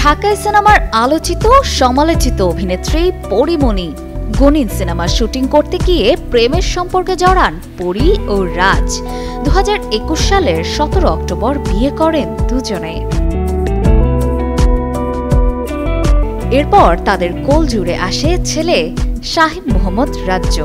ঢাকাই সিনেমার আলোচিত সমালোচিত অভিনেত্রী পরীমণি গুণিন সিনেমার শুটিং করতে গিয়ে প্রেমের সম্পর্কে জড়ান পরী ও রাজ। 2021 সালের 17 অক্টোবর বিয়ে করেন দুজনে। এরপর তাদের কোল জুড়ে আসে ছেলে শাহিন মোহাম্মদ রাজ্য।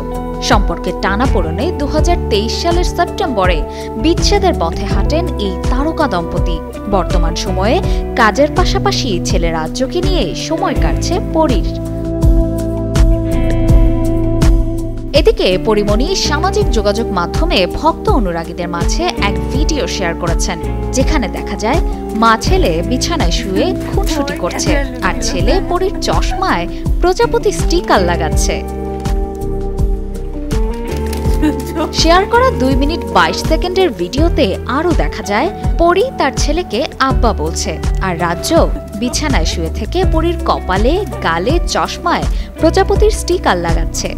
সম্পর্কের টানাপোড়েনে 2023 সালের সেপ্টেম্বরে বিচ্ছেদের পথে হাঁটেন এই তারকা দম্পতি। বর্তমান সময়ে কাজের পাশাপাশি ছেলে রাজ্যকে নিয়ে সময় কাটছে পরীর। এদিকে পরীমণি সামাজিক যোগাযোগ মাধ্যমে ভক্ত অনুরাগীদের মাঝে এক ভিডিও শেয়ার করেছেন, যেখানে দেখা যায় মা ছেলে বিছানায় শুয়ে খুনসুটি করছে আর ছেলে পরীর চশমায় প্রজাপতি স্টিকার লাগাচ্ছে। শেয়ার করা 2 মিনিট 22 সেকেন্ডের ভিডিওতে আরও দেখা যায় পরী তার ছেলেকে আব্বা বলছে, আর রাজ্য বিছানায় শুয়ে থেকে পরীর কপালে গালে চশমায় প্রজাপতির স্টিকার লাগাচ্ছে।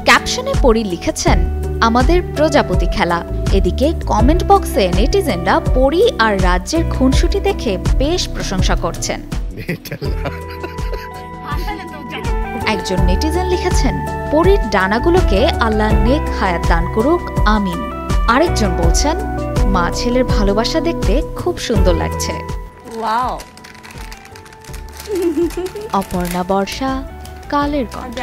ক্যাপশনে পরী লিখেছেন, আমাদের প্রজাপতি খেলা। এদিকে কমেন্ট বক্সে নেটিজেনরা পরী আর রাজ্যের খুনসুটি দেখে বেশ প্রশংসা করছেন। একজন নেটিজেন লিখেছেন, পরীর ডানাগুলোকে আল্লাহ নেক হায়াত দান করুক, আমিন। আরেকজন বলছেন, মা ছেলের ভালোবাসা দেখতে খুব সুন্দর লাগছে। অপর্ণা বর্ষা, কালের কণ্ঠ।